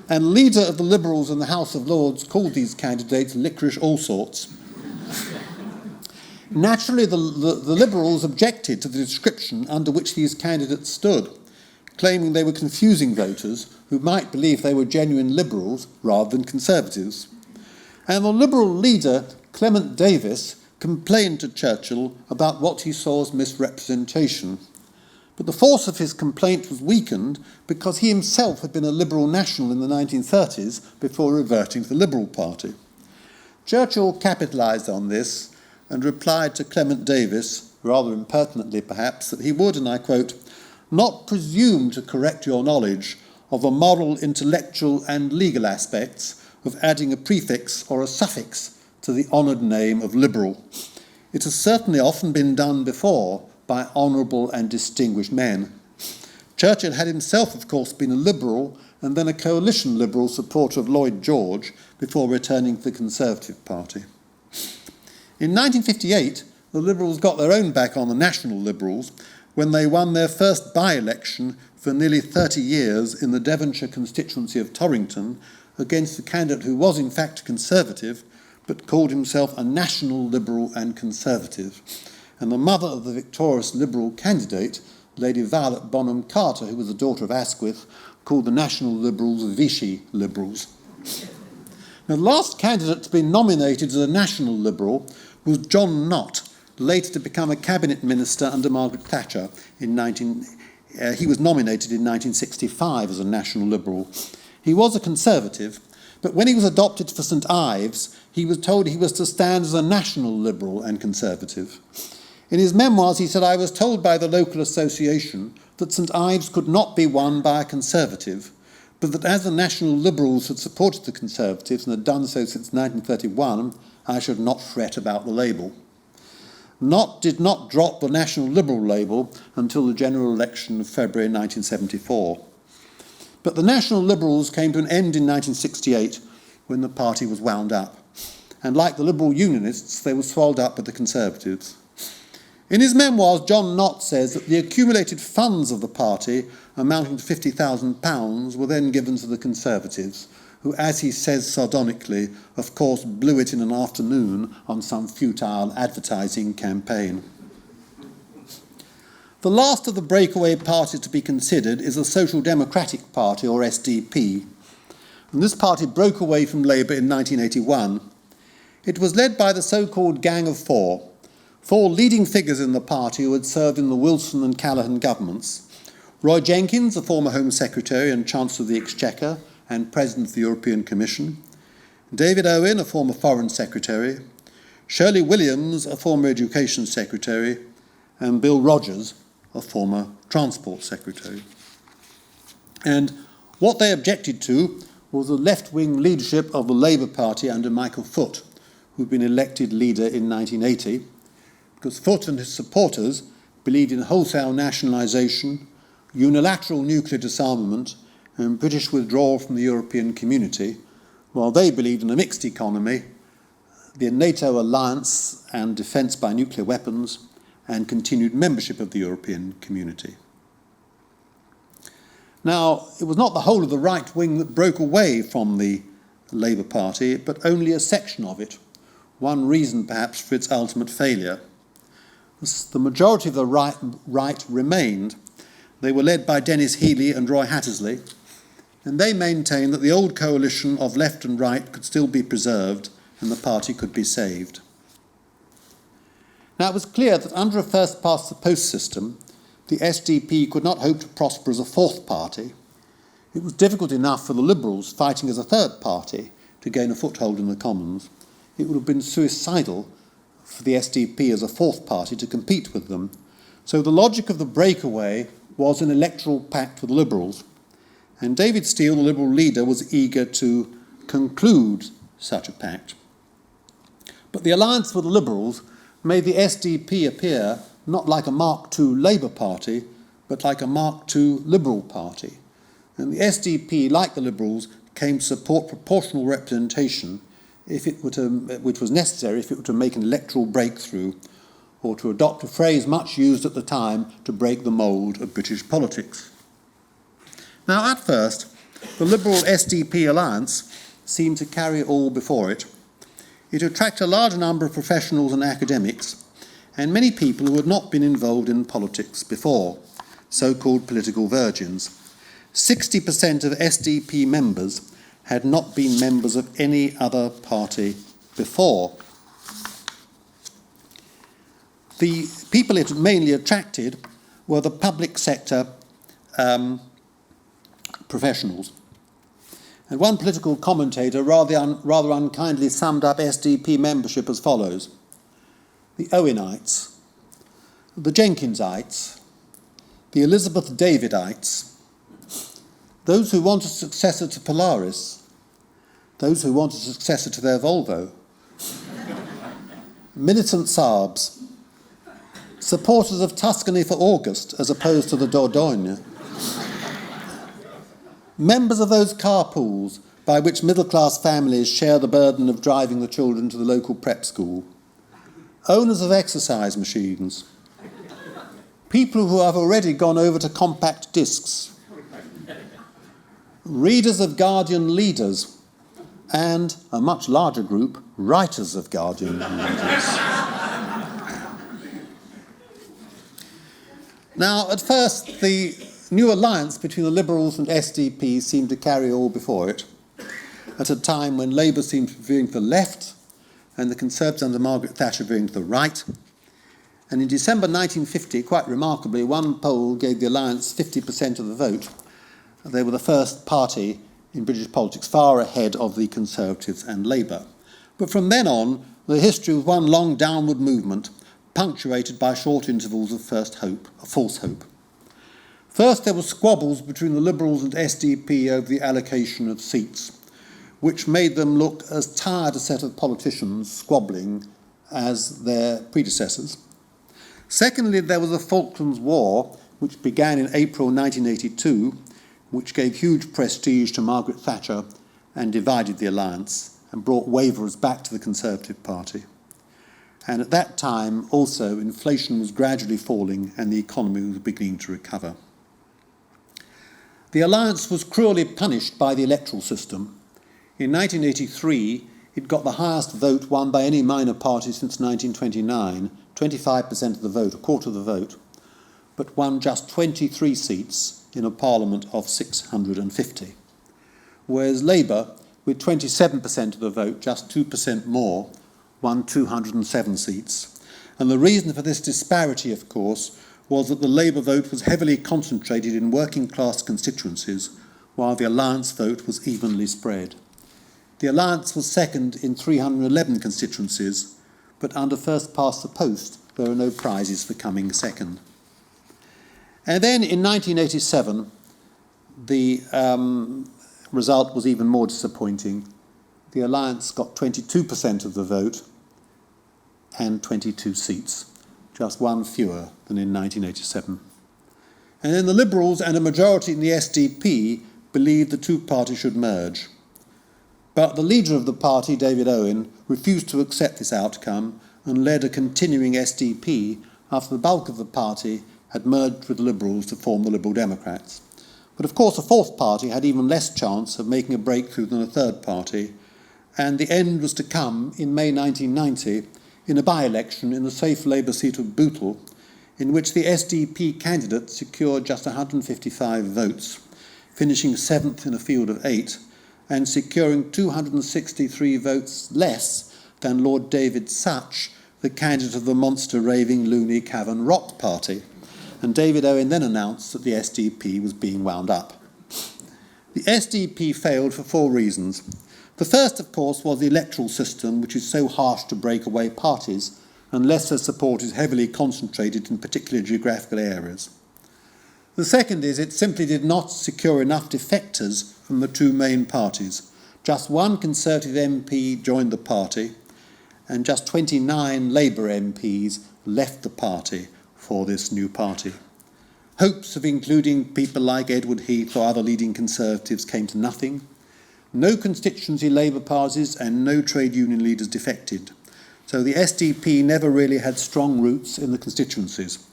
And leader of the Liberals in the House of Lords called these candidates licorice all sorts. Naturally, the Liberals objected to the description under which these candidates stood, claiming they were confusing voters who might believe they were genuine Liberals rather than Conservatives. And the Liberal leader, Clement Davis, complained to Churchill about what he saw as misrepresentation. But the force of his complaint was weakened because he himself had been a Liberal national in the 1930s before reverting to the Liberal Party. Churchill capitalised on this and replied to Clement Davis, rather impertinently perhaps, that he would, and I quote, "not presume to correct your knowledge of the moral, intellectual and legal aspects of adding a prefix or a suffix to the honoured name of Liberal. It has certainly often been done before by honourable and distinguished men." Churchill had himself, of course, been a Liberal and then a coalition Liberal supporter of Lloyd George before returning to the Conservative Party. In 1958, the Liberals got their own back on the National Liberals when they won their first by-election for nearly 30 years in the Devonshire constituency of Torrington against a candidate who was in fact Conservative but called himself a National Liberal and Conservative. And the mother of the victorious Liberal candidate, Lady Violet Bonham Carter, who was the daughter of Asquith, called the National Liberals Vichy Liberals. Now, the last candidate to be nominated as a National Liberal was John Nott, later to become a cabinet minister under Margaret Thatcher. He was nominated in 1965 as a National Liberal. He was a Conservative, but when he was adopted for St Ives, he was told he was to stand as a National Liberal and Conservative. In his memoirs, he said, "I was told by the local association that St Ives could not be won by a Conservative, but that as the National Liberals had supported the Conservatives and had done so since 1931, I should not fret about the label." Nott did not drop the National Liberal label until the general election of February 1974. But the National Liberals came to an end in 1968 when the party was wound up. And like the Liberal Unionists, they were swallowed up by the Conservatives. In his memoirs, John Nott says that the accumulated funds of the party, amounting to £50,000, were then given to the Conservatives, who, as he says sardonically, of course blew it in an afternoon on some futile advertising campaign. The last of the breakaway parties to be considered is the Social Democratic Party, or SDP. And this party broke away from Labour in 1981. It was led by the so-called Gang of Four leading figures in the party who had served in the Wilson and Callaghan governments. Roy Jenkins, a former Home Secretary and Chancellor of the Exchequer and President of the European Commission. David Owen, a former Foreign Secretary. Shirley Williams, a former Education Secretary. And Bill Rogers, a former Transport Secretary. And what they objected to was the left-wing leadership of the Labour Party under Michael Foot, who'd been elected leader in 1980, because Foot and his supporters believed in wholesale nationalisation, unilateral nuclear disarmament, and British withdrawal from the European community, while they believed in a mixed economy, the NATO alliance and defence by nuclear weapons, and continued membership of the European community. Now, it was not the whole of the right wing that broke away from the Labour Party, but only a section of it, one reason perhaps for its ultimate failure. The majority of the right remained. They were led by Dennis Healey and Roy Hattersley, and they maintained that the old coalition of left and right could still be preserved and the party could be saved. Now, it was clear that under a first-past-the-post system, the SDP could not hope to prosper as a fourth party. It was difficult enough for the Liberals, fighting as a third party, to gain a foothold in the Commons. It would have been suicidal for the SDP as a fourth party to compete with them. So the logic of the breakaway was an electoral pact with the Liberals. And David Steel, the Liberal leader, was eager to conclude such a pact. But the alliance with the Liberals made the SDP appear not like a Mark II Labour Party, but like a Mark II Liberal Party. And the SDP, like the Liberals, came to support proportional representation which was necessary if it were to make an electoral breakthrough, or to adopt a phrase much used at the time, to break the mould of British politics. Now, at first, the Liberal-SDP alliance seemed to carry all before it. It attracted a large number of professionals and academics, and many people who had not been involved in politics before, so-called political virgins. 60% of SDP members had not been members of any other party before. The people it mainly attracted were the public sector professionals. And one political commentator rather unkindly summed up SDP membership as follows: the Owenites, the Jenkinsites, the Elizabeth Davidites, those who want a successor to Polaris, those who want a successor to their Volvo, militant Serbs, supporters of Tuscany for August as opposed to the Dordogne, members of those carpools by which middle-class families share the burden of driving the children to the local prep school, owners of exercise machines, people who have already gone over to compact discs, readers of Guardian leaders, and a much larger group, writers of Guardian leaders. Now, at first, the new alliance between the Liberals and SDP seemed to carry all before it, at a time when Labour seemed to be veering to the left and the Conservatives under Margaret Thatcher veering to the right. And in December 1950, quite remarkably, one poll gave the alliance 50% of the vote. They were the first party in British politics, far ahead of the Conservatives and Labour. But from then on, the history was one long downward movement, punctuated by short intervals of false hope. First, there were squabbles between the Liberals and SDP over the allocation of seats, which made them look as tired a set of politicians squabbling as their predecessors. Secondly, there was the Falklands War, which began in April 1982, which gave huge prestige to Margaret Thatcher and divided the alliance and brought waverers back to the Conservative Party. And at that time, also, inflation was gradually falling and the economy was beginning to recover. The alliance was cruelly punished by the electoral system. In 1983, it got the highest vote won by any minor party since 1929, 25% of the vote, a quarter of the vote, but won just 23 seats in a parliament of 650. Whereas Labour, with 27% of the vote, just 2% more, won 207 seats. And the reason for this disparity, of course, was that the Labour vote was heavily concentrated in working-class constituencies, while the Alliance vote was evenly spread. The Alliance was second in 311 constituencies, but under first past the post, there were no prizes for coming second. And then in 1987, the result was even more disappointing. The Alliance got 22% of the vote and 22 seats, just one fewer than in 1987. And then the Liberals and a majority in the SDP believed the two parties should merge. But the leader of the party, David Owen, refused to accept this outcome and led a continuing SDP after the bulk of the party had merged with the Liberals to form the Liberal Democrats. But of course, a fourth party had even less chance of making a breakthrough than a third party, and the end was to come in May 1990 in a by-election in the safe Labour seat of Bootle, in which the SDP candidate secured just 155 votes, finishing seventh in a field of 8, and securing 263 votes less than Lord David Such, the candidate of the monster raving loony Cavern Rock Party. And David Owen then announced that the SDP was being wound up. The SDP failed for 4 reasons. The first, of course, was the electoral system, which is so harsh to breakaway parties, unless their support is heavily concentrated in particular geographical areas. The second is it simply did not secure enough defectors from the two main parties. Just one Conservative MP joined the party, and just 29 Labour MPs left the party for this new party. Hopes of including people like Edward Heath or other leading Conservatives came to nothing. No constituency Labour parties and no trade union leaders defected. So the SDP never really had strong roots in the constituencies.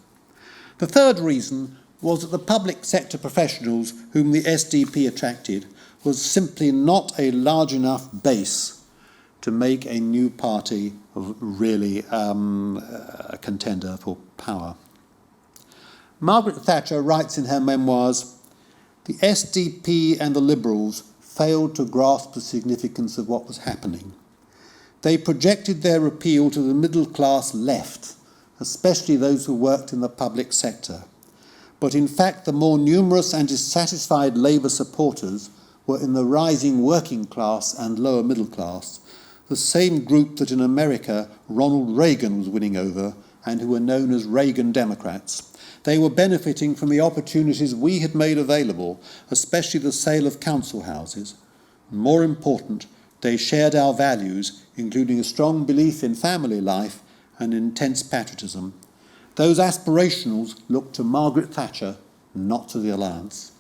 The third reason was that the public sector professionals whom the SDP attracted was simply not a large enough base to make a new party really a contender for power. Margaret Thatcher writes in her memoirs, "The SDP and the Liberals failed to grasp the significance of what was happening. They projected their appeal to the middle-class left, especially those who worked in the public sector. but in fact the more numerous and dissatisfied Labour supporters were in the rising working class and lower middle class, the same group that in America Ronald Reagan was winning over and who were known as Reagan Democrats. They were benefiting from the opportunities we had made available, especially the sale of council houses. More important, they shared our values, including a strong belief in family life and intense patriotism. Those aspirationals looked to Margaret Thatcher, not to the Alliance.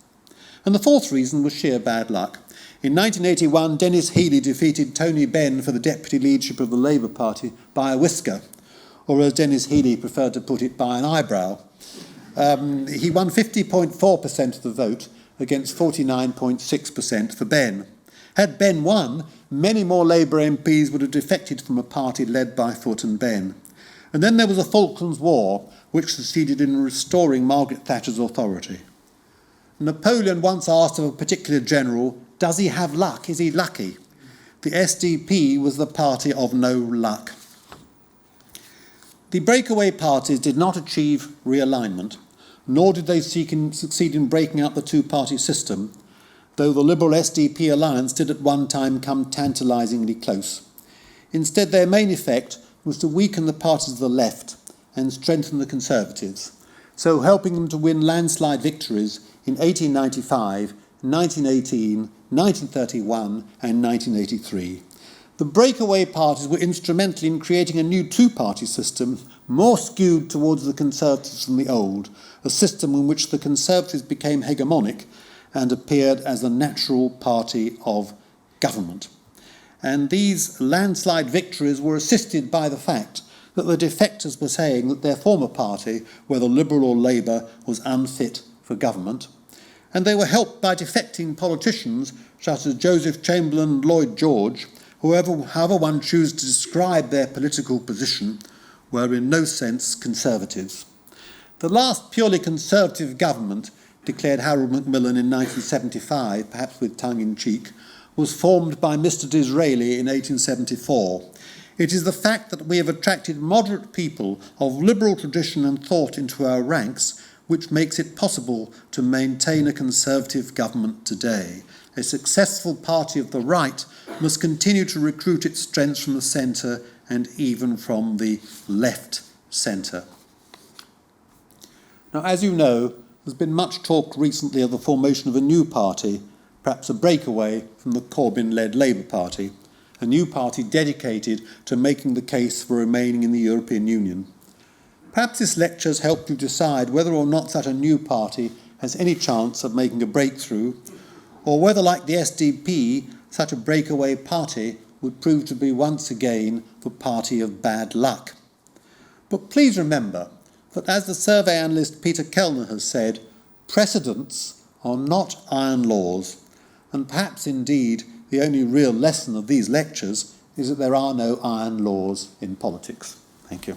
And the fourth reason was sheer bad luck. In 1981, Dennis Healey defeated Tony Benn for the deputy leadership of the Labour Party by a whisker, or as Dennis Healey preferred to put it, by an eyebrow. He won 50.4% of the vote against 49.6% for Benn. Had Benn won, many more Labour MPs would have defected from a party led by Foot and Benn. And then there was the Falklands War, which succeeded in restoring Margaret Thatcher's authority. Napoleon once asked of a particular general, does he have luck? Is he lucky? The SDP was the party of no luck. The breakaway parties did not achieve realignment, nor did they succeed in breaking up the two-party system, though the Liberal SDP alliance did at one time come tantalisingly close. Instead, their main effect was to weaken the parties of the left and strengthen the Conservatives, so helping them to win landslide victories in 1895, 1918, 1931 and 1983. The breakaway parties were instrumental in creating a new two-party system, more skewed towards the Conservatives than the old, a system in which the Conservatives became hegemonic and appeared as the natural party of government. And these landslide victories were assisted by the fact that the defectors were saying that their former party, whether Liberal or Labour, was unfit for government. And they were helped by defecting politicians such as Joseph Chamberlain and Lloyd George, however one chooses to describe their political position, were in no sense Conservatives. The last purely Conservative government, declared Harold Macmillan in 1975, perhaps with tongue-in-cheek, was formed by Mr. Disraeli in 1874. It is the fact that we have attracted moderate people of liberal tradition and thought into our ranks which makes it possible to maintain a Conservative government today. A successful party of the right must continue to recruit its strengths from the centre and even from the left centre. Now, as you know, there's been much talk recently of the formation of a new party, perhaps a breakaway from the Corbyn-led Labour Party, a new party dedicated to making the case for remaining in the European Union. Perhaps this lecture has helped you decide whether or not such a new party has any chance of making a breakthrough, or whether, like the SDP, such a breakaway party would prove to be once again the party of bad luck. But please remember that, as the survey analyst Peter Kellner has said, precedents are not iron laws, and perhaps indeed the only real lesson of these lectures is that there are no iron laws in politics. Thank you.